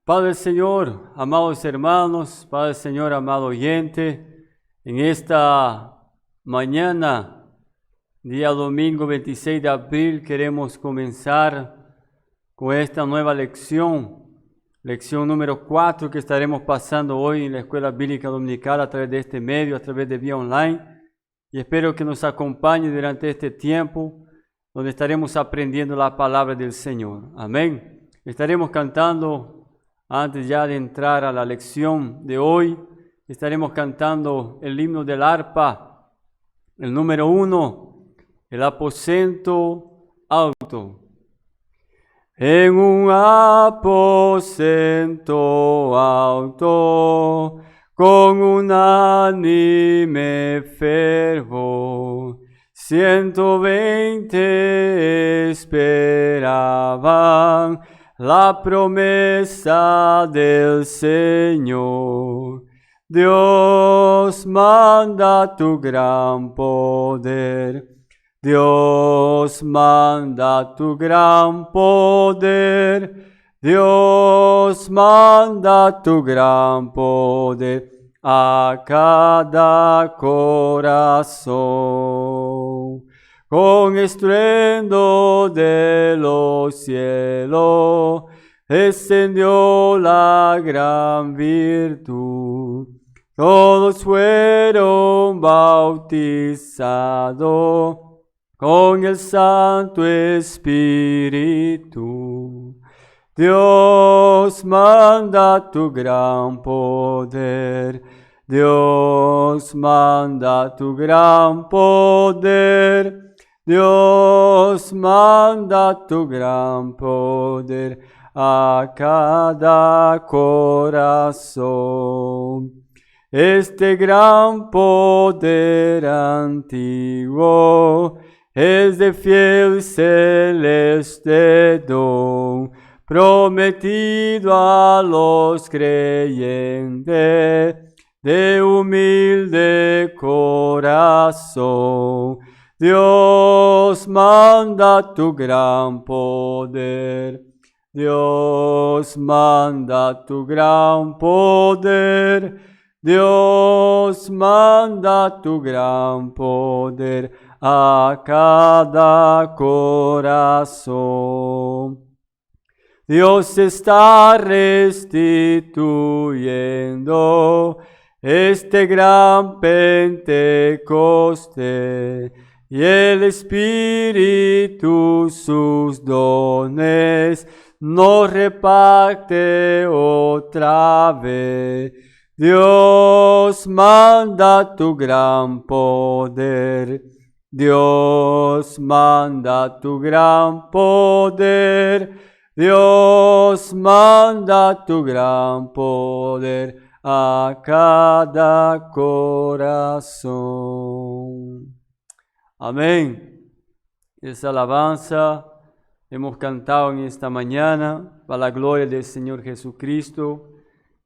Paz del Señor, amados hermanos, paz del Señor, amado oyente, en esta mañana, día domingo 26 de abril, queremos comenzar con esta nueva lección número 4 que estaremos pasando hoy en la Escuela Bíblica Dominical a través de este medio, a través de vía online, y espero que nos acompañe durante este tiempo, donde estaremos aprendiendo la palabra del Señor. Amén. Estaremos cantando. Antes ya de entrar a la lección de hoy, estaremos cantando el himno del arpa, el número 1, el aposento alto. En un aposento alto, con unánime fervor, 120 esperaban la promesa del Señor. Dios manda tu gran poder. Dios manda tu gran poder. Dios manda tu gran poder a cada corazón. Con estruendo de los cielos, descendió la gran virtud. Todos fueron bautizados con el Santo Espíritu. Dios manda tu gran poder. Dios manda tu gran poder. Dios manda tu gran poder a cada corazón. Este gran poder antiguo es de fiel celeste don, prometido a los creyentes de humilde corazón. Dios manda tu gran poder. Dios manda tu gran poder. Dios manda tu gran poder a cada corazón. Dios está restituyendo este gran Pentecostés, y el Espíritu sus dones nos reparte otra vez. Dios manda tu gran poder. Dios manda tu gran poder. Dios manda tu gran poder a cada corazón. Amén. Esa alabanza hemos cantado en esta mañana para la gloria del Señor Jesucristo,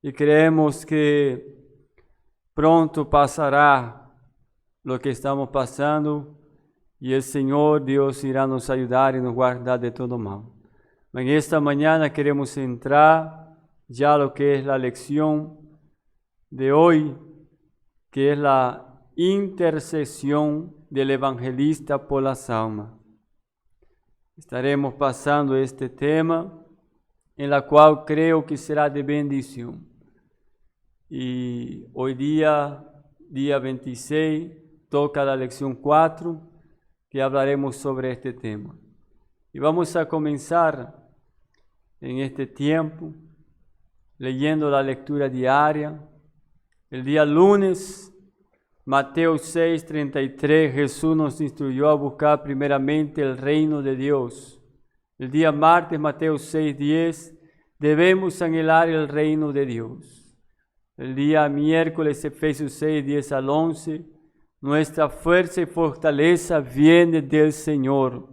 y creemos que pronto pasará lo que estamos pasando y el Señor Dios irá nos ayudar y nos guardar de todo mal. En esta mañana queremos entrar ya a lo que es la lección de hoy, que es la intercesión del evangelista por las almas. Estaremos pasando este tema, en la cual creo que será de bendición. Y hoy día 26, toca la lección 4, que hablaremos sobre este tema. Y vamos a comenzar en este tiempo leyendo la lectura diaria. El día lunes, Mateo 6:33, Jesús nos instruyó a buscar primeramente el reino de Dios. El día martes, Mateo 6:10, debemos anhelar el reino de Dios. El día miércoles, Efesios 6:10 al 11, nuestra fuerza y fortaleza viene del Señor.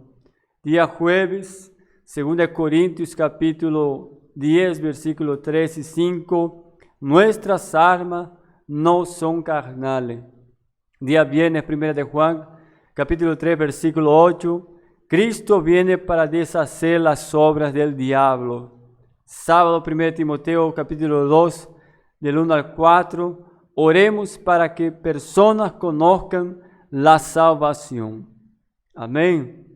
Día jueves, 2 Corintios capítulo 10, versículo 3 y 5, nuestras armas no son carnales. Día viernes, 1 de Juan, capítulo 3, versículo 8. Cristo viene para deshacer las obras del diablo. sábado 1 Timoteo capítulo 2, del 1 al 4, oremos para que personas conozcan la salvación. Amén.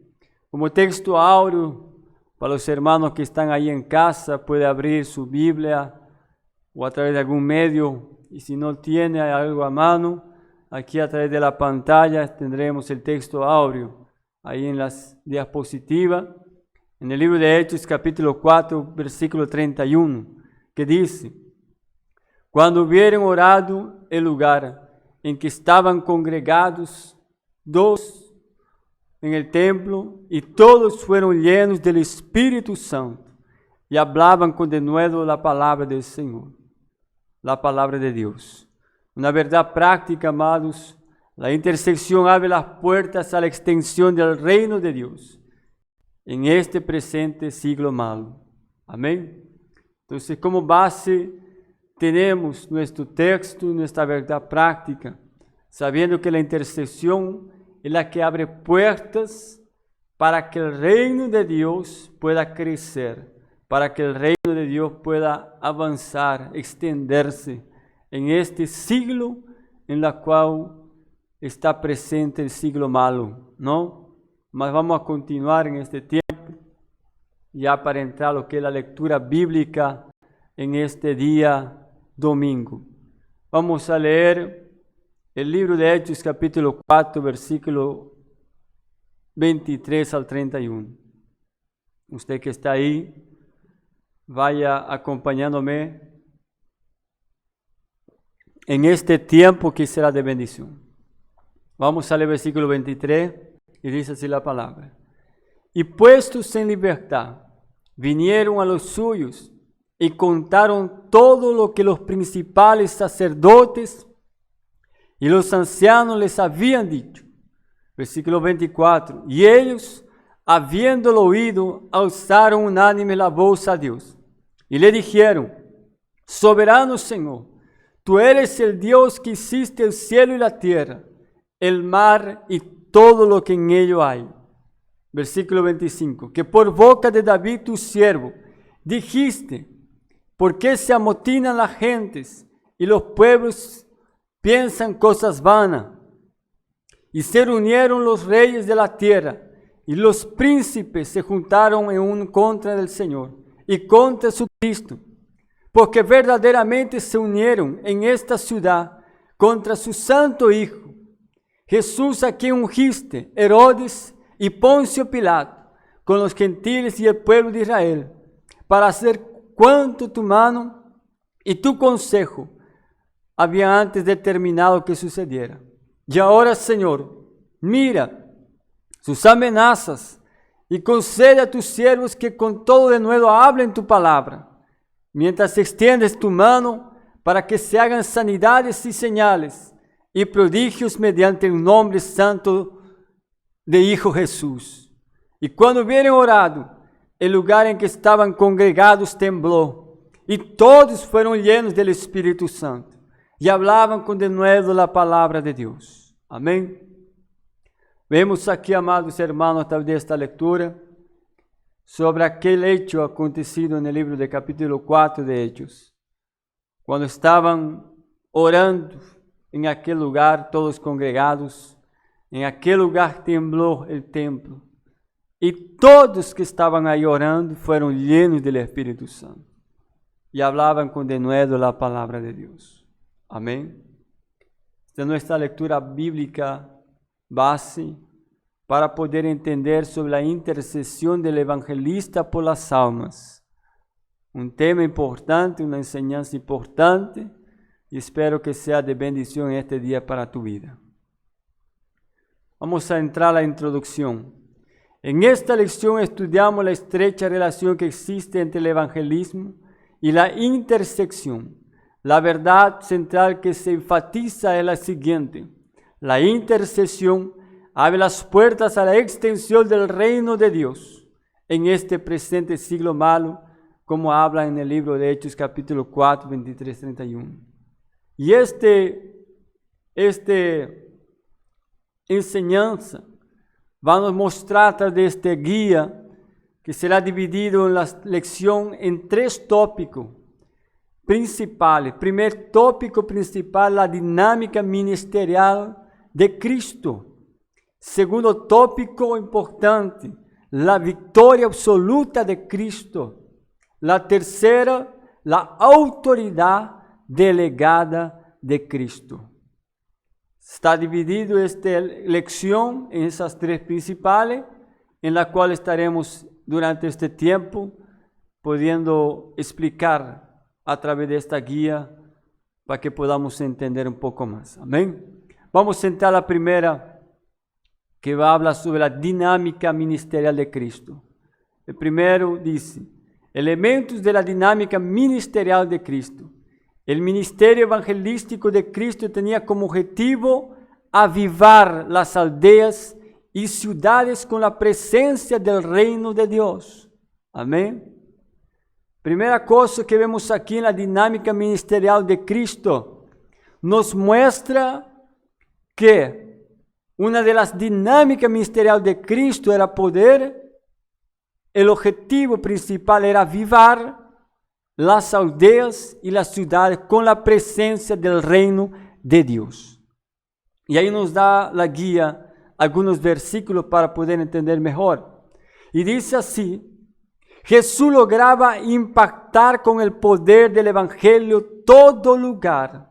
Como texto áureo, para los hermanos que están ahí en casa, puede abrir su Biblia o a través de algún medio, y si no tiene algo a mano, aquí a través de la pantalla tendremos el texto áureo, ahí en las diapositivas, en el libro de Hechos capítulo 4, versículo 31, que dice: cuando hubieron orado el lugar en que estaban congregados dos en el templo, y todos fueron llenos del Espíritu Santo, y hablaban con denuedo la palabra del Señor, la palabra de Dios. Una verdad práctica, amados: la intersección abre las puertas a la extensión del reino de Dios en este presente siglo malo. Amén. Entonces, como base tenemos nuestro texto, nuestra verdad práctica, sabiendo que la intersección es la que abre puertas para que el reino de Dios pueda crecer, para que el reino de Dios pueda avanzar, extenderse en este siglo en el cual está presente el siglo malo, ¿no? Mas vamos a continuar en este tiempo, ya para entrar a lo que es la lectura bíblica en este día domingo. Vamos a leer el libro de Hechos capítulo 4, versículo 23 al 31. Usted que está ahí, vaya acompañándome en este tiempo que será de bendición. Vamos a leer el versículo 23 y dice así la palabra: y puestos en libertad, vinieron a los suyos y contaron todo lo que los principales sacerdotes y los ancianos les habían dicho. Versículo 24. Y ellos, habiéndolo oído, alzaron unánime la voz a Dios y le dijeron: soberano Señor, tú eres el Dios que hiciste el cielo y la tierra, el mar y todo lo que en ello hay. Versículo 25. Que por boca de David tu siervo dijiste: ¿por qué se amotinan las gentes y los pueblos piensan cosas vanas? Y se reunieron los reyes de la tierra, y los príncipes se juntaron en contra del Señor y contra su Cristo, porque verdaderamente se unieron en esta ciudad contra su santo Hijo, Jesús, a quien ungiste, Herodes y Poncio Pilato, con los gentiles y el pueblo de Israel, para hacer cuanto tu mano y tu consejo habían antes determinado que sucediera. Y ahora, Señor, mira sus amenazas y concede a tus siervos que con todo de nuevo hablen tu palabra, mientras extiendes tu mano para que se hagan sanidades y señales y prodigios mediante el nombre santo de Hijo Jesús. Y cuando hubieron orado, el lugar en que estaban congregados tembló, y todos fueron llenos del Espíritu Santo, y hablaban con denuedo la palabra de Dios. Amén. Vemos aquí, amados hermanos, a través de esta lectura, sobre aquel hecho acontecido en el libro de capítulo 4 de Hechos, cuando estaban orando en aquel lugar, todos congregados. En aquel lugar tembló el templo, y todos que estaban ahí orando fueron llenos del Espíritu Santo y hablaban con denuedo la palabra de Dios. Amén. Esta es nuestra lectura bíblica base para poder entender sobre la intercesión del evangelista por las almas. Un tema importante, una enseñanza importante, y espero que sea de bendición este día para tu vida. Vamos a entrar a la introducción. En esta lección estudiamos la estrecha relación que existe entre el evangelismo y la intersección. La verdad central que se enfatiza es la siguiente: la intercesión abre las puertas a la extensión del reino de Dios en este presente siglo malo, como habla en el libro de Hechos capítulo 4, 23, 31. Y enseñanza va a nos mostrar a través de este guía que será dividido en la lección en 3 tópicos principales. Primer tópico principal, la dinámica ministerial de Cristo. Segundo tópico importante, la victoria absoluta de Cristo. La tercera, la autoridad delegada de Cristo. Está dividido esta lección en esas 3 principales, en la cual estaremos durante este tiempo pudiendo explicar a través de esta guía para que podamos entender un poco más. Amén. Vamos a entrar a la primera, que va a hablar sobre la dinámica ministerial de Cristo. El primero dice, elementos de la dinámica ministerial de Cristo. El ministerio evangelístico de Cristo tenía como objetivo avivar las aldeas y ciudades con la presencia del reino de Dios. Amén. Primera cosa que vemos aquí en la dinámica ministerial de Cristo, nos muestra que una de las dinámicas ministeriales de Cristo era poder, el objetivo principal era avivar las aldeas y las ciudades con la presencia del reino de Dios. Y ahí nos da la guía algunos versículos para poder entender mejor. Y dice así, Jesús lograba impactar con el poder del evangelio todo lugar,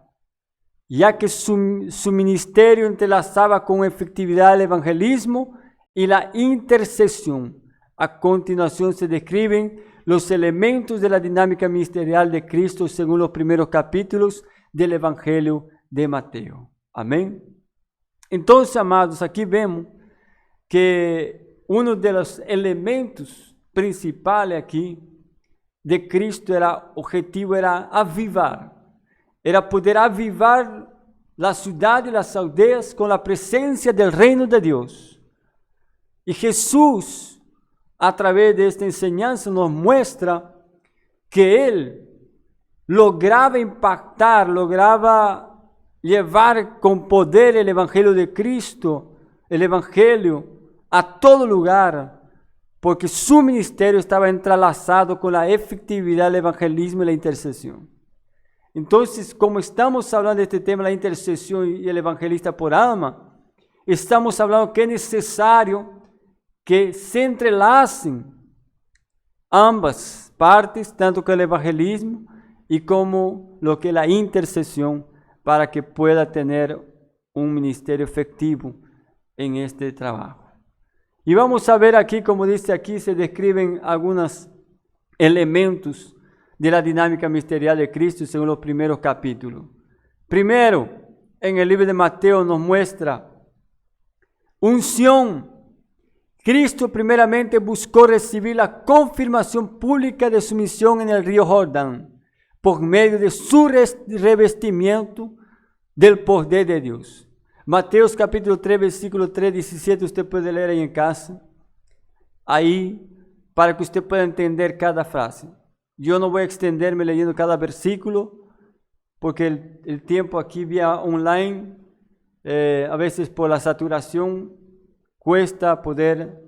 ya que su ministerio entrelazaba con efectividad el evangelismo y la intercesión. A continuación se describen los elementos de la dinámica ministerial de Cristo según los primeros capítulos del Evangelio de Mateo. Amén. Entonces, amados, aquí vemos que uno de los elementos principales aquí de Cristo objetivo era avivar, era poder avivar la ciudad y las aldeas con la presencia del reino de Dios. Y Jesús, a través de esta enseñanza, nos muestra que Él lograba impactar, lograba llevar con poder el Evangelio de Cristo, el Evangelio a todo lugar, porque su ministerio estaba entrelazado con la efectividad del evangelismo y la intercesión. Entonces, como estamos hablando de este tema, la intercesión y el evangelista por alma, estamos hablando que es necesario que se entrelacen ambas partes, tanto con el evangelismo y como lo que es la intercesión, para que pueda tener un ministerio efectivo en este trabajo. Y vamos a ver aquí, como dice aquí, se describen algunos elementos de la dinámica ministerial de Cristo según los primeros capítulos. Primero, en el libro de Mateo nos muestra unción. Cristo primeramente buscó recibir la confirmación pública de su misión en el río Jordán por medio de su revestimiento del poder de Dios. Mateos capítulo 3, versículo 3, 17, usted puede leer ahí en casa, ahí, para que usted pueda entender cada frase. Yo no voy a extenderme leyendo cada versículo, porque el tiempo aquí vía online, a veces por la saturación, cuesta poder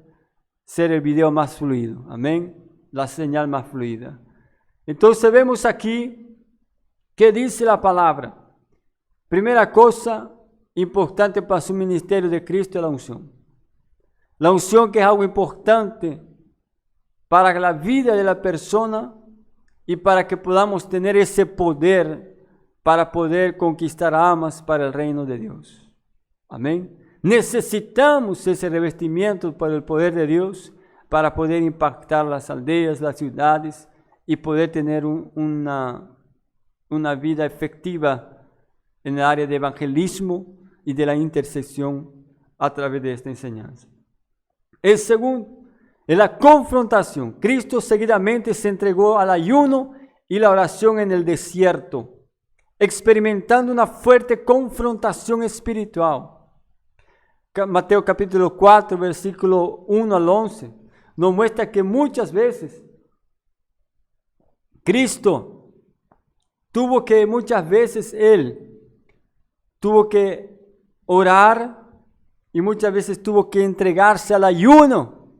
ser el video más fluido, amén, la señal más fluida. Entonces vemos aquí que dice la palabra. Primera cosa importante para su ministerio de Cristo es la unción. La unción, que es algo importante para la vida de la persona y para que podamos tener ese poder para poder conquistar almas para el reino de Dios. Amén. Necesitamos ese revestimiento por el poder de Dios para poder impactar las aldeas, las ciudades y poder tener una vida efectiva en el área de evangelismo y de la intercesión a través de esta enseñanza. El segundo es la confrontación. Cristo seguidamente se entregó al ayuno y la oración en el desierto, experimentando una fuerte confrontación espiritual. Mateo capítulo 4, versículo 1 al 11, nos muestra que muchas veces Cristo Él tuvo que orar y muchas veces tuvo que entregarse al ayuno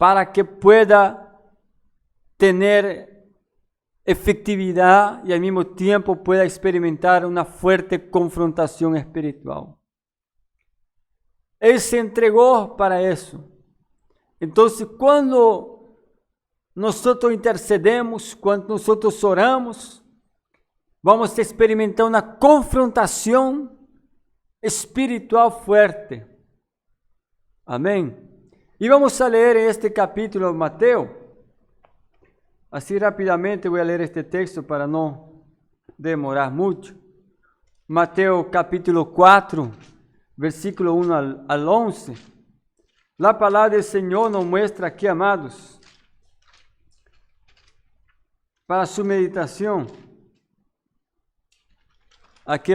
para que pueda tener efectividad y al mismo tiempo pueda experimentar una fuerte confrontación espiritual. Él se entregó para eso. Entonces, cuando nosotros intercedemos, cuando nosotros oramos, vamos a experimentar una confrontación espiritual fuerte. Amén. Y vamos a leer en este capítulo de Mateo. Así rápidamente voy a leer este texto para no demorar mucho. Mateo capítulo 4, versículo 1 al 11. La palabra del Señor nos muestra aquí, amados, para su meditación. Aquí,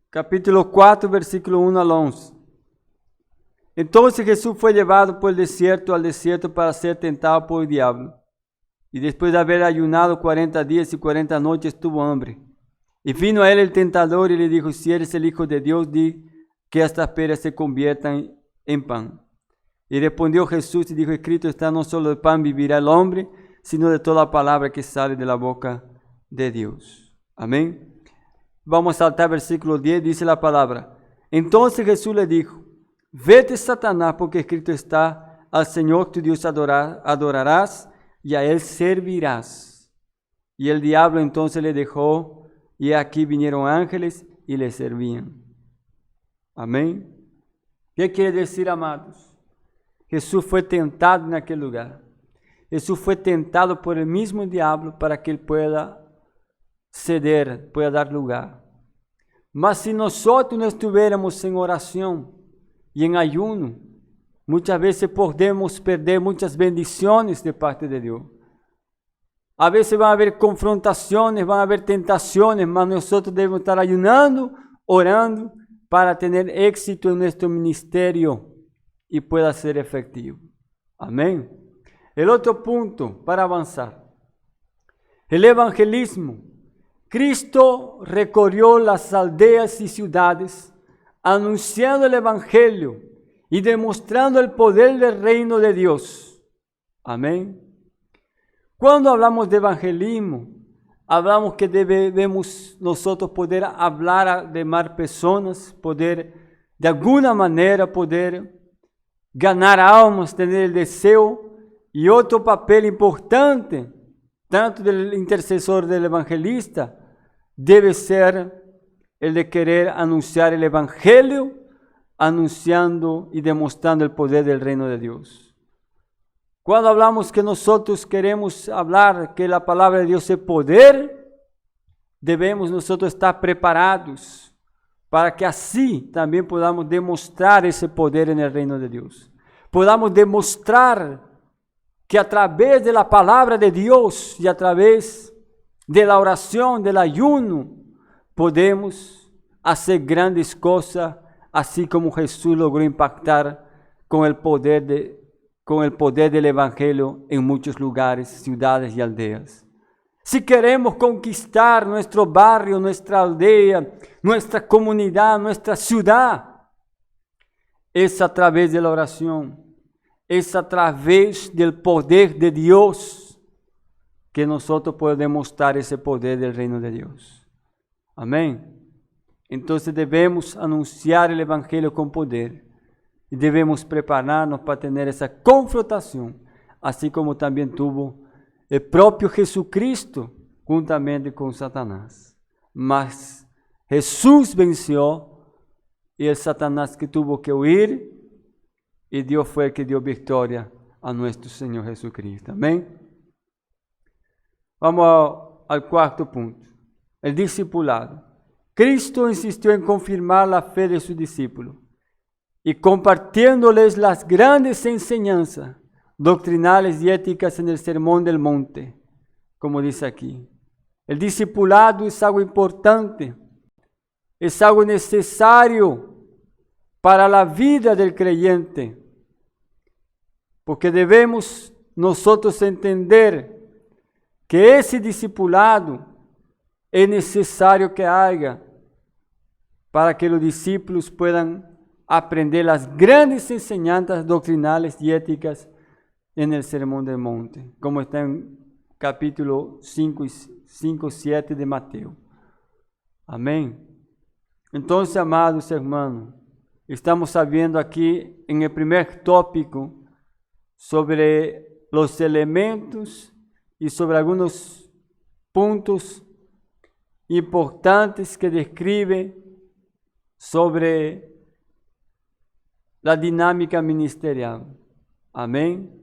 capítulo 4, versículo 1 al 11. Entonces Jesús fue llevado por el desierto al desierto para ser tentado por el diablo. Y después de haber ayunado 40 días y 40 noches tuvo hambre. Y vino a él el tentador y le dijo: si eres el Hijo de Dios, di que estas piedras se conviertan en pan. Y respondió Jesús y dijo: escrito está, no solo de pan vivirá el hombre, sino de toda palabra que sale de la boca de Dios. Amén. Vamos a saltar versículo 10, dice la palabra. Entonces Jesús le dijo: vete, Satanás, porque escrito está, al Señor tu Dios adorarás y a Él servirás. Y el diablo entonces le dejó, y aquí vinieron ángeles y le servían. Amén. ¿Qué quiere decir, amados? Jesús fue tentado en aquel lugar. Jesús fue tentado por el mismo diablo para que Él pueda ceder, pueda dar lugar. Mas si nosotros no estuviéramos en oración y en ayuno, muchas veces podemos perder muchas bendiciones de parte de Dios. A veces van a haber confrontaciones, van a haber tentaciones, mas nosotros debemos estar ayunando, orando, para tener éxito en nuestro ministerio y pueda ser efectivo. Amén. El otro punto para avanzar. El evangelismo. Cristo recorrió las aldeas y ciudades anunciando el evangelio y demostrando el poder del reino de Dios. Amén. Cuando hablamos de evangelismo, hablamos que debemos nosotros poder hablar a demás personas, poder de alguna manera poder ganar almas, tener el deseo. Y otro papel importante, tanto del intercesor del evangelista, debe ser el de querer anunciar el evangelio, anunciando y demostrando el poder del reino de Dios. Cuando hablamos que nosotros queremos hablar que la palabra de Dios es poder, debemos nosotros estar preparados para que así también podamos demostrar ese poder en el reino de Dios. Podamos demostrar que a través de la palabra de Dios y a través de la oración, del ayuno, podemos hacer grandes cosas, así como Jesús logró impactar con el poder del evangelio en muchos lugares, ciudades y aldeas. Si queremos conquistar nuestro barrio, nuestra aldea, nuestra comunidad, nuestra ciudad, es a través de la oración. Es a través del poder de Dios que nosotros podemos mostrar ese poder del reino de Dios. Amén. Entonces debemos anunciar el evangelio con poder y debemos prepararnos para tener esa confrontación, así como también tuvo el propio Jesucristo juntamente con Satanás. Mas Jesús venció y el Satanás que tuvo que huir, y Dios fue el que dio victoria a nuestro Señor Jesucristo. Amén. Vamos al cuarto punto. El discipulado. Cristo insistió en confirmar la fe de sus discípulos y compartiéndoles las grandes enseñanzas doctrinales y éticas en el Sermón del Monte, como dice aquí. El discipulado es algo importante, es algo necesario para la vida del creyente, porque debemos nosotros entender que ese discipulado es necesario que haya para que los discípulos puedan aprender las grandes enseñanzas doctrinales y éticas en el Sermón del Monte, como está en capítulo 5, 7 de Mateo. Amén. Entonces, amados hermanos, estamos sabiendo aquí en el primer tópico sobre los elementos y sobre algunos puntos importantes que describe sobre la dinámica ministerial. Amén.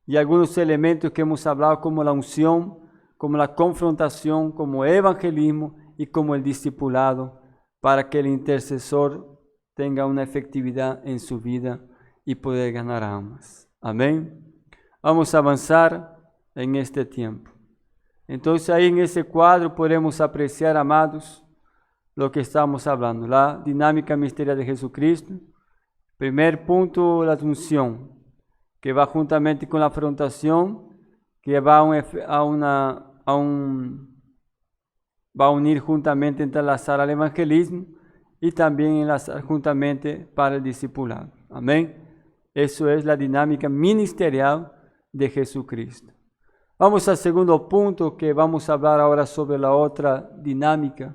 Y algunos elementos que hemos hablado como la unción, como la confrontación, como el evangelismo y como el discipulado, para que el intercesor tenga una efectividad en su vida y poder ganar almas. Amén. Vamos a avanzar en este tiempo. Entonces ahí en ese cuadro podemos apreciar, amados, lo que estamos hablando, la dinámica ministerial de Jesucristo. Primer punto, la unción, que va juntamente con la afrontación, que va a unir juntamente, entrelazar al evangelismo y también enlazar juntamente para el discipulado. Amén. Eso es la dinámica ministerial de Jesucristo. Vamos al segundo punto, que vamos a hablar ahora sobre la otra dinámica,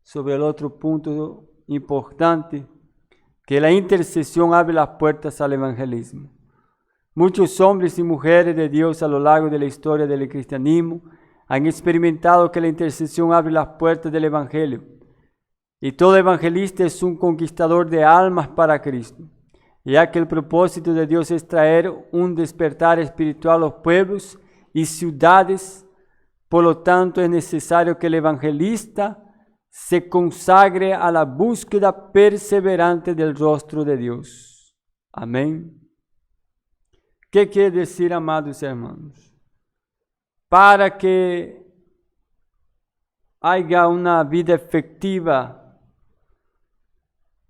sobre el otro punto importante, que la intercesión abre las puertas al evangelismo. Muchos hombres y mujeres de Dios a lo largo de la historia del cristianismo han experimentado que la intercesión abre las puertas del evangelio. Y todo evangelista es un conquistador de almas para Cristo, ya que el propósito de Dios es traer un despertar espiritual a los pueblos y ciudades. Por lo tanto, es necesario que el evangelista se consagre a la búsqueda perseverante del rostro de Dios. Amén. ¿Qué quiere decir, amados hermanos? Para que haya una vida efectiva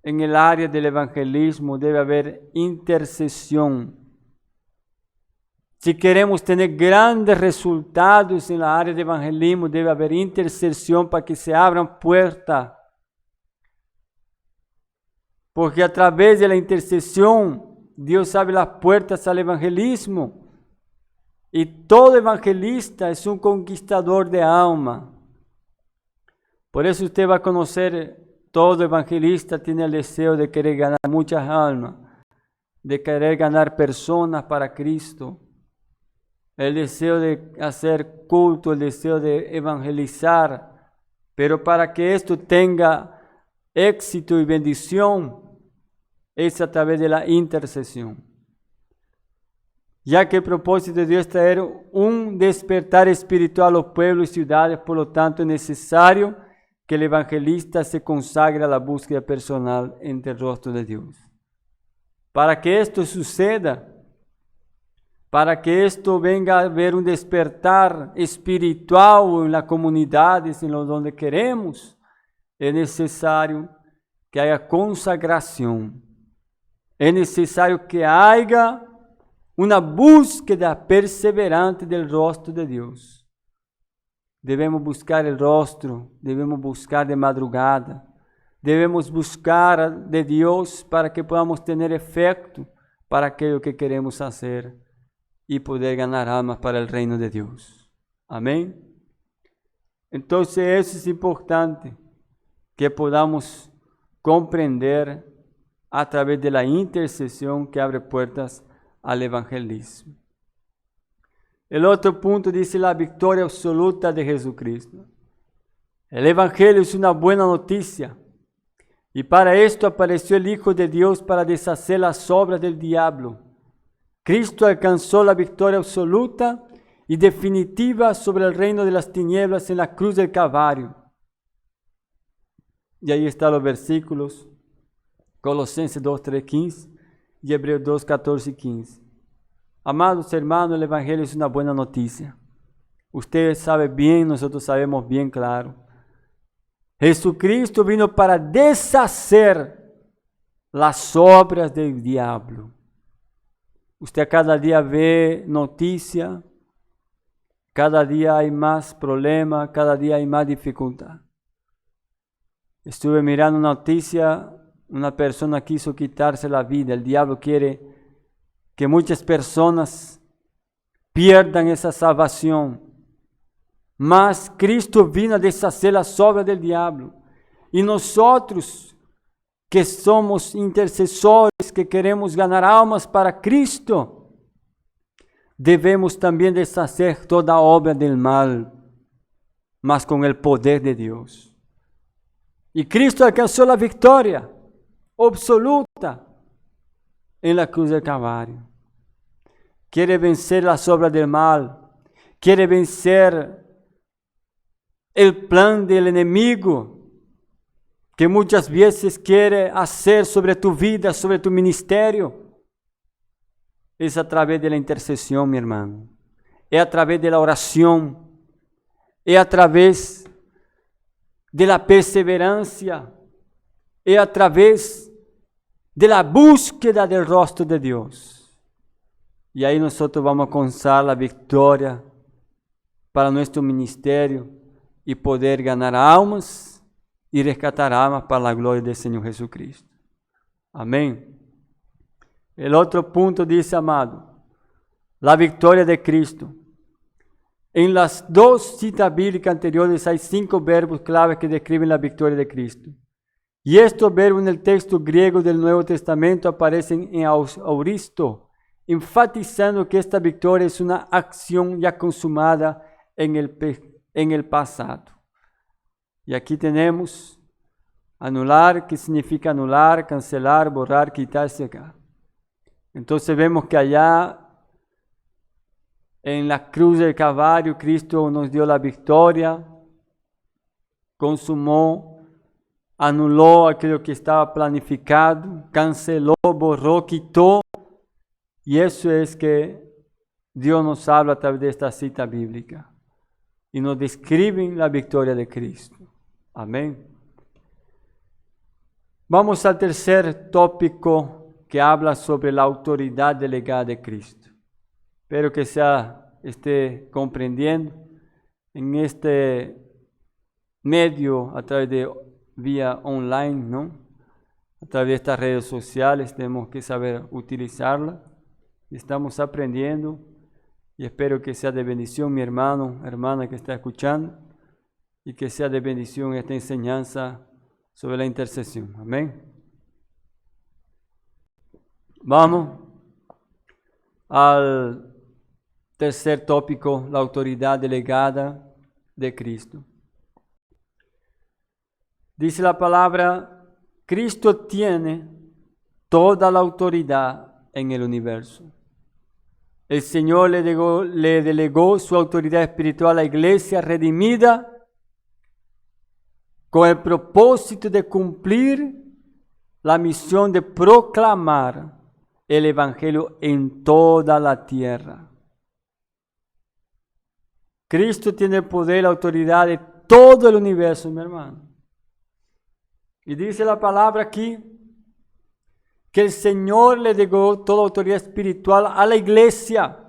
en el área del evangelismo, debe haber intercesión. Si queremos tener grandes resultados en la área de evangelismo, debe haber intercesión para que se abran puertas. Porque a través de la intercesión, Dios abre las puertas al evangelismo. Y todo evangelista es un conquistador de alma. Por eso usted va a conocer, todo evangelista tiene el deseo de querer ganar muchas almas, de querer ganar personas para Cristo. El deseo de hacer culto, el deseo de evangelizar. Pero para que esto tenga éxito y bendición, es a través de la intercesión. Ya que el propósito de Dios es traer un despertar espiritual a los pueblos y ciudades, por lo tanto es necesario que el evangelista se consagre a la búsqueda personal entre el rostro de Dios. Para que esto suceda, para que esto venga a haber un despertar espiritual en las comunidades, en donde queremos, es necesario que haya consagración. Es necesario que haya una búsqueda perseverante del rostro de Dios. Debemos buscar el rostro, debemos buscar de madrugada, debemos buscar de Dios para que podamos tener efecto para aquello que queremos hacer y poder ganar almas para el reino de Dios. Amén. Entonces eso es importante, que podamos comprender a través de la intercesión que abre puertas al evangelismo. El otro punto dice la victoria absoluta de Jesucristo. El evangelio es una buena noticia y para esto apareció el Hijo de Dios para deshacer las obras del diablo. Cristo alcanzó la victoria absoluta y definitiva sobre el reino de las tinieblas en la cruz del Calvario. Y ahí están los versículos, Colosenses 2, 3, 15 y Hebreos 2, 14 y 15. Amados hermanos, el evangelio es una buena noticia. Ustedes saben bien, nosotros sabemos bien claro. Jesucristo vino para deshacer las obras del diablo. Usted cada día ve noticia, cada día hay más problemas, cada día hay más dificultad. Estuve mirando una noticia, una persona quiso quitarse la vida. El diablo quiere que muchas personas pierdan esa salvación. Mas Cristo vino a deshacer las obras del diablo. Y nosotros, que somos intercesores, que queremos ganar almas para Cristo, debemos también deshacer toda obra del mal, mas con el poder de Dios. Y Cristo alcanzó la victoria absoluta en la cruz del Calvario. Quiere vencer las obras del mal, quiere vencer el plan del enemigo que muchas veces quiere hacer sobre tu vida, sobre tu ministerio. Es a través de la intercesión, mi hermano. Es a través de la oración. Es a través de la perseverancia. Es a través de la búsqueda del rostro de Dios. Y ahí nosotros vamos a alcanzar la victoria para nuestro ministerio y poder ganar almas y rescatar almas para la gloria del Señor Jesucristo. Amén. El otro punto dice, amado, la victoria de Cristo. En las dos citas bíblicas anteriores hay 5 verbos claves que describen la victoria de Cristo. Y estos verbos en el texto griego del Nuevo Testamento aparecen en auristo, enfatizando que esta victoria es una acción ya consumada en el pasado. Y aquí tenemos anular, que significa anular, cancelar, borrar, quitar, secar. Entonces vemos que allá en la cruz del Calvario, Cristo nos dio la victoria, consumó, anuló aquello que estaba planificado, canceló, borró, quitó. Y eso es que Dios nos habla a través de esta cita bíblica. Y nos describen la victoria de Cristo. Amén. Vamos al tercer tópico que habla sobre la autoridad delegada de Cristo. Espero que esté comprendiendo en este medio a través de vía online, ¿no? A través de estas redes sociales tenemos que saber utilizarla. Estamos aprendiendo y espero que sea de bendición mi hermano, hermana que está escuchando, y que sea de bendición esta enseñanza sobre la intercesión. Amén. Vamos al tercer tópico, la autoridad delegada de Cristo. Dice la palabra, Cristo tiene toda la autoridad en el universo. El Señor le delegó su autoridad espiritual a la iglesia redimida con el propósito de cumplir la misión de proclamar el Evangelio en toda la tierra. Cristo tiene el poder y la autoridad de todo el universo, mi hermano. Y dice la palabra aquí que el Señor le delegó toda autoridad espiritual a la iglesia.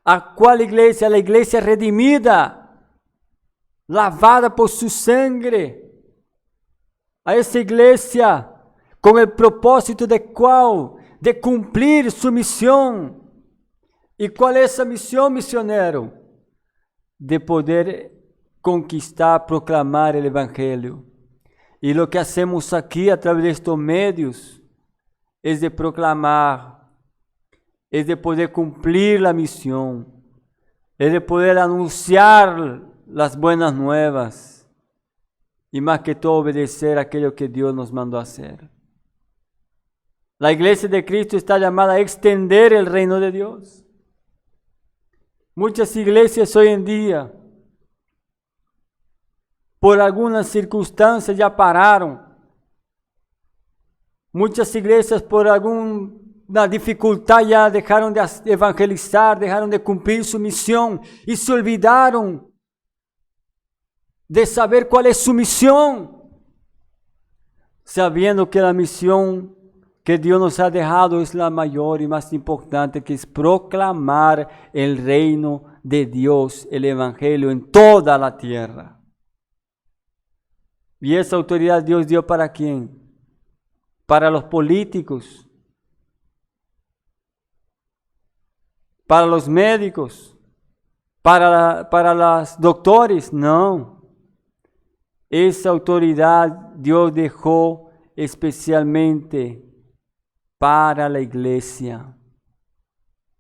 ¿A cuál iglesia? A la iglesia redimida, lavada por su sangre. A esa iglesia con el propósito de cumplir su misión. ¿Y cuál es esa misión, misionero? De poder conquistar, proclamar el Evangelio. Y lo que hacemos aquí a través de estos medios es de proclamar, es de poder cumplir la misión, es de poder anunciar las buenas nuevas y más que todo obedecer aquello que Dios nos mandó a hacer. La iglesia de Cristo está llamada a extender el reino de Dios. Muchas iglesias hoy en día, por algunas circunstancias, ya pararon. Muchas iglesias por alguna dificultad ya dejaron de evangelizar, dejaron de cumplir su misión y se olvidaron de saber cuál es su misión, sabiendo que la misión que Dios nos ha dejado es la mayor y más importante, que es proclamar el reino de Dios, el Evangelio en toda la tierra. ¿Y esa autoridad Dios dio para quién? Para los políticos, para los médicos, para los doctores. No. Esa autoridad Dios dejó especialmente para la iglesia.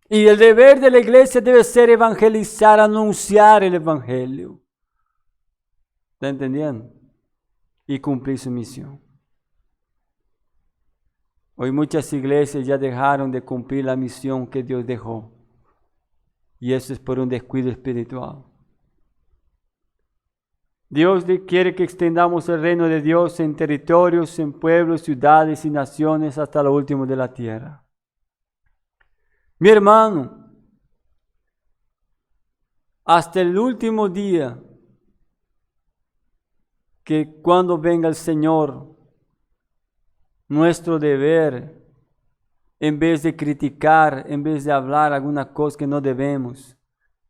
Y el deber de la iglesia debe ser evangelizar, anunciar el evangelio. ¿Está entendiendo? Y cumplir su misión. Hoy muchas iglesias ya dejaron de cumplir la misión que Dios dejó. Y eso es por un descuido espiritual. Dios quiere que extendamos el reino de Dios en territorios, en pueblos, ciudades y naciones hasta lo último de la tierra. Mi hermano, hasta el último día, que cuando venga el Señor, nuestro deber, en vez de criticar, en vez de hablar alguna cosa que no debemos,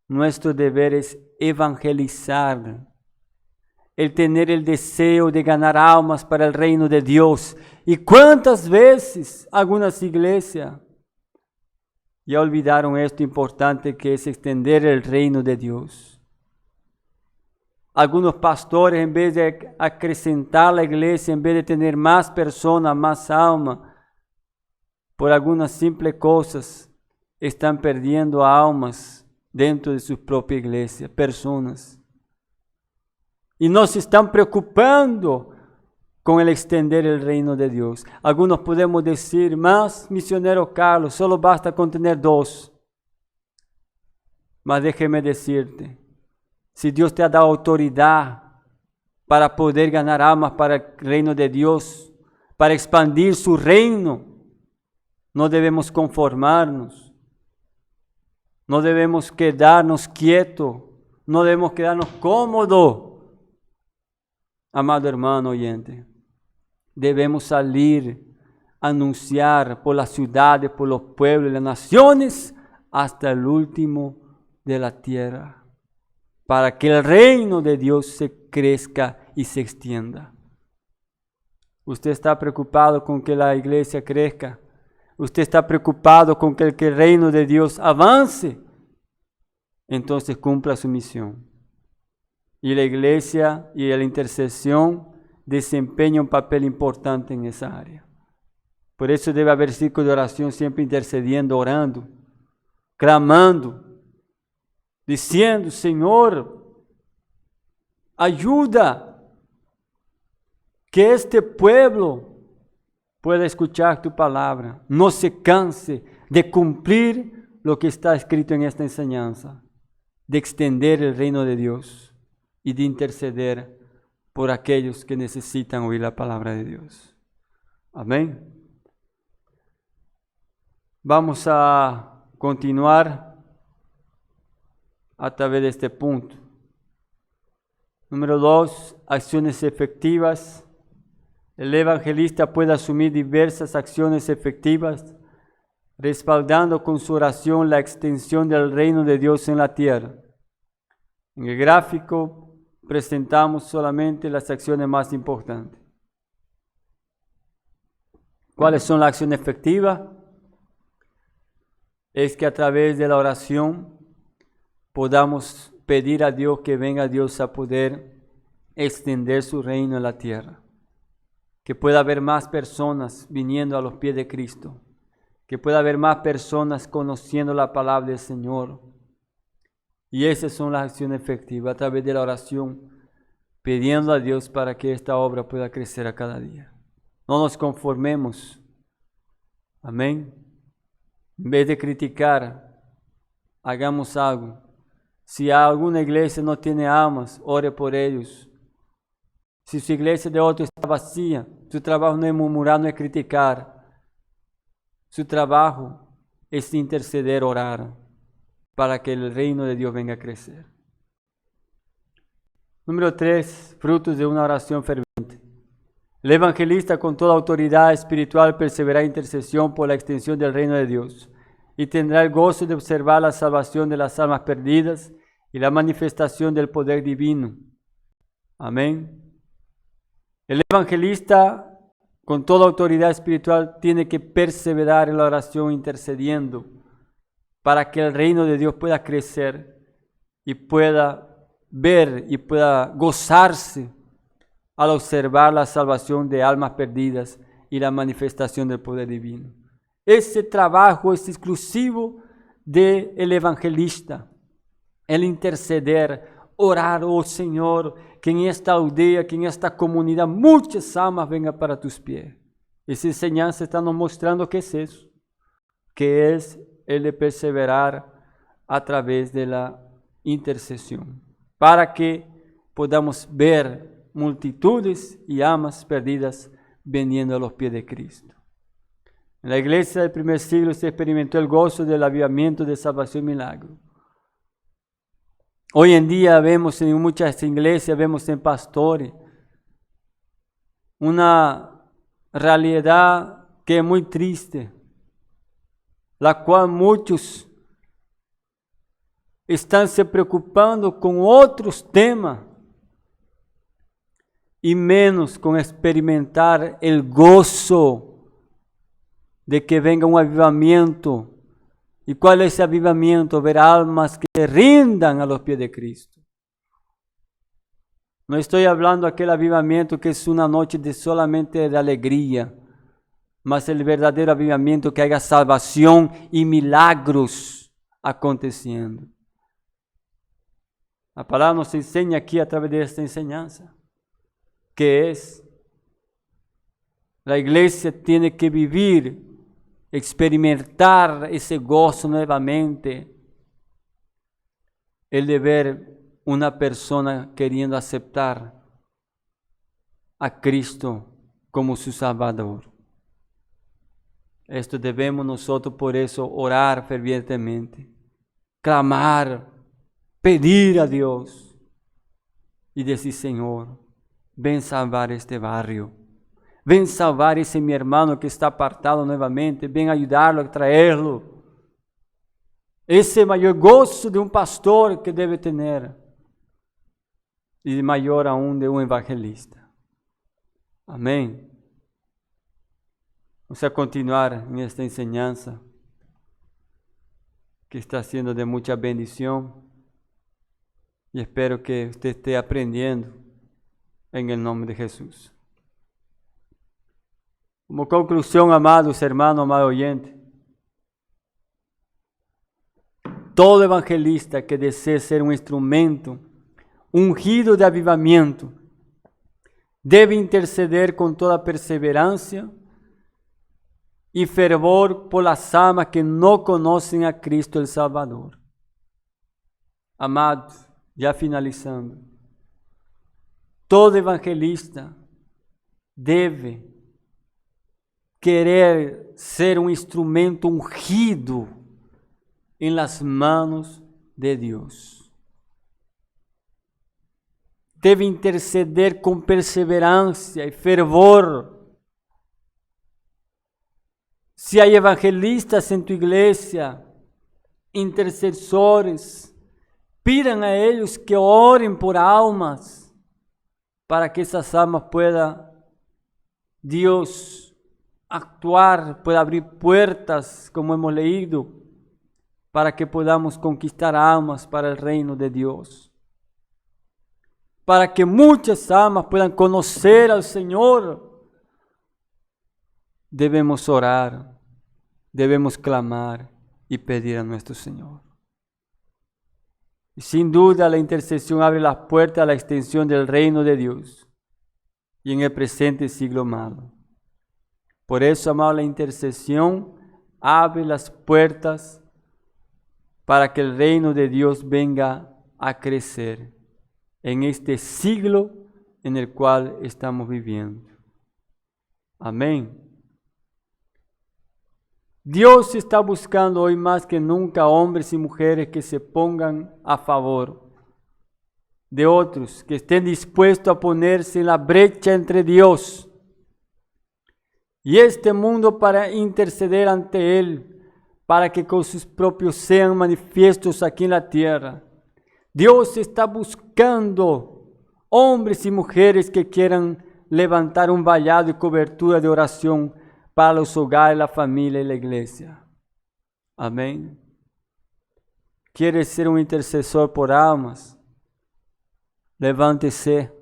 nuestro deber es evangelizar, el tener el deseo de ganar almas para el reino de Dios. ¿Y cuántas veces algunas iglesias ya olvidaron esto importante que es extender el reino de Dios? Algunos pastores, en vez de acrecentar la iglesia, en vez de tener más personas, más almas, por algunas simples cosas, están perdiendo almas dentro de su propia iglesia, personas. Y no se están preocupando con el extender el reino de Dios. Algunos podemos decir, más misionero Carlos, solo basta con tener 2. Mas déjeme decirte, si Dios te ha dado autoridad para poder ganar almas para el reino de Dios, para expandir su reino, no debemos conformarnos, no debemos quedarnos quietos, no debemos quedarnos cómodos. Amado hermano oyente, debemos salir a anunciar por las ciudades, por los pueblos y las naciones, hasta el último de la tierra, para que el reino de Dios se crezca y se extienda. ¿Usted está preocupado con que la iglesia crezca? ¿Usted está preocupado con que el reino de Dios avance? Entonces cumpla su misión. Y la iglesia y la intercesión desempeñan un papel importante en esa área. Por eso debe haber círculo de oración siempre intercediendo, orando, clamando, diciendo, Señor, ayuda que este pueblo pueda escuchar tu palabra, no se canse de cumplir lo que está escrito en esta enseñanza, de extender el reino de Dios y de interceder por aquellos que necesitan oír la palabra de Dios. Amén. Vamos a continuar a través de este punto. Número 2, acciones efectivas. El evangelista puede asumir diversas acciones efectivas, respaldando con su oración la extensión del reino de Dios en la tierra. En el gráfico presentamos solamente las acciones más importantes. ¿Cuáles son las acciones efectivas? Es que a través de la oración podamos pedir a Dios que venga Dios a poder extender su reino en la tierra. Que pueda haber más personas viniendo a los pies de Cristo. Que pueda haber más personas conociendo la palabra del Señor. Y esas son las acciones efectivas, a través de la oración, pidiendo a Dios para que esta obra pueda crecer a cada día. No nos conformemos. Amén. En vez de criticar, hagamos algo. Si alguna iglesia no tiene almas, ore por ellos. Si su iglesia de otro está vacía, su trabajo no es murmurar, no es criticar. Su trabajo es interceder, orar, para que el reino de Dios venga a crecer. Número 3, frutos de una oración ferviente. El evangelista con toda autoridad espiritual perseverará en intercesión por la extensión del reino de Dios y tendrá el gozo de observar la salvación de las almas perdidas y la manifestación del poder divino. Amén. El evangelista, con toda autoridad espiritual, tiene que perseverar en la oración intercediendo para que el reino de Dios pueda crecer y pueda ver y pueda gozarse al observar la salvación de almas perdidas y la manifestación del poder divino. Ese trabajo es exclusivo del evangelista, el interceder, orar, oh Señor, que en esta aldea, que en esta comunidad muchas almas vengan para tus pies. Esa enseñanza está nos mostrando que es eso, que es el de perseverar a través de la intercesión, para que podamos ver multitudes y almas perdidas viniendo a los pies de Cristo. En la iglesia del primer siglo se experimentó el gozo del avivamiento de salvación y milagro. Hoy en día vemos en muchas iglesias, vemos en pastores, una realidad que es muy triste, la cual muchos están se preocupando con otros temas y menos con experimentar el gozo de que venga un avivamiento. ¿Y cuál es ese avivamiento? Ver almas que rindan a los pies de Cristo. No estoy hablando de aquel avivamiento que es una noche de solamente de alegría, mas el verdadero avivamiento que haya salvación y milagros aconteciendo. La palabra nos enseña aquí a través de esta enseñanza, que es, la iglesia tiene que vivir, experimentar ese gozo nuevamente, el de ver una persona queriendo aceptar a Cristo como su Salvador. Esto debemos nosotros por eso orar fervientemente, clamar, pedir a Dios y decir: Señor, ven salvar este barrio. Ven salvar ese mi hermano que está apartado nuevamente. Ven ayudarlo a traerlo. Ese mayor gozo de un pastor que debe tener. Y mayor aún de un evangelista. Amén. Vamos a continuar en esta enseñanza que está siendo de mucha bendición. Y espero que usted esté aprendiendo en el nombre de Jesús. Como conclusión, amados hermanos, amado oyente, todo evangelista que desee ser un instrumento ungido de avivamiento debe interceder con toda perseverancia y fervor por las almas que no conocen a Cristo el Salvador. Amados, ya finalizando, todo evangelista debe querer ser un instrumento ungido en las manos de Dios. Debe interceder con perseverancia y fervor. Si hay evangelistas en tu iglesia, intercesores, pidan a ellos que oren por almas, para que esas almas puedan Dios actuar, pueda abrir puertas, como hemos leído, para que podamos conquistar almas para el reino de Dios. Para que muchas almas puedan conocer al Señor, debemos orar, debemos clamar y pedir a nuestro Señor. Y sin duda la intercesión abre las puertas a la extensión del reino de Dios y en el presente siglo malo. Por eso, amado, la intercesión abre las puertas para que el reino de Dios venga a crecer en este siglo en el cual estamos viviendo. Amén. Dios está buscando hoy más que nunca hombres y mujeres que se pongan a favor de otros, que estén dispuestos a ponerse en la brecha entre Dios y este mundo para interceder ante Él, para que con sus propios sean manifiestos aquí en la tierra. Dios está buscando hombres y mujeres que quieran levantar un vallado y cobertura de oración para los hogares, la familia y la iglesia. Amén. ¿Quieres ser un intercesor por almas? Levántese.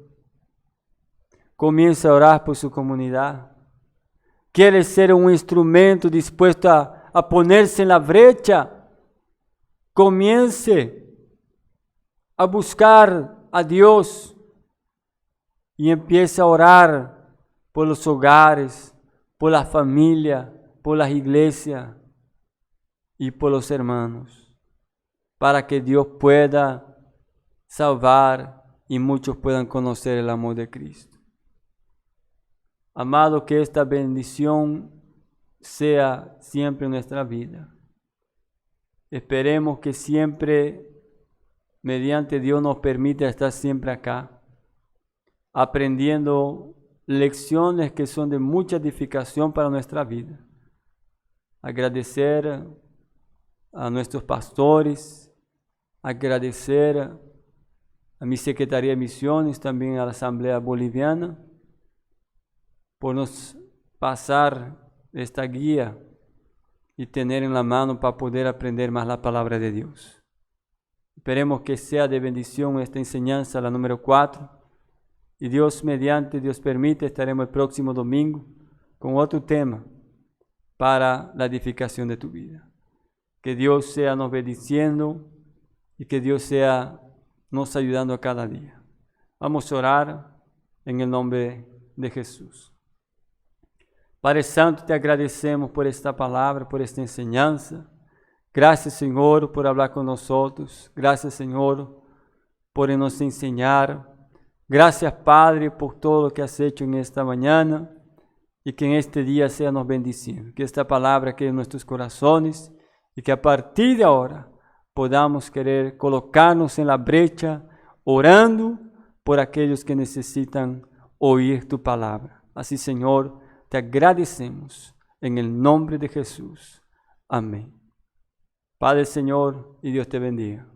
Comience a orar por su comunidad. ¿Quieres ser un instrumento dispuesto a ponerse en la brecha? Comience a buscar a Dios y empiece a orar por los hogares, por la familia, por las iglesias y por los hermanos, para que Dios pueda salvar y muchos puedan conocer el amor de Cristo. Amado, que esta bendición sea siempre en nuestra vida. Esperemos que siempre, mediante Dios, nos permita estar siempre acá, aprendiendo lecciones que son de mucha edificación para nuestra vida. Agradecer a nuestros pastores, agradecer a mi Secretaría de Misiones, también a la Asamblea Boliviana, por nos pasar esta guía y tener en la mano para poder aprender más la palabra de Dios. Esperemos que sea de bendición esta enseñanza, la número 4. Y Dios mediante, Dios permite, estaremos el próximo domingo con otro tema para la edificación de tu vida. Que Dios sea nos bendiciendo y que Dios sea nos ayudando a cada día. Vamos a orar en el nombre de Jesús. Padre Santo, te agradecemos por esta palabra, por esta enseñanza. Gracias, Señor, por hablar con nosotros. Gracias, Señor, por nos enseñar. Gracias, Padre, por todo lo que has hecho en esta mañana y que en este día sea nos bendiciendo. Que esta palabra quede en nuestros corazones y que a partir de ahora podamos querer colocarnos en la brecha, orando por aquellos que necesitan oír tu palabra. Así, Señor, te agradecemos en el nombre de Jesús. Amén. Padre, Señor, y Dios te bendiga.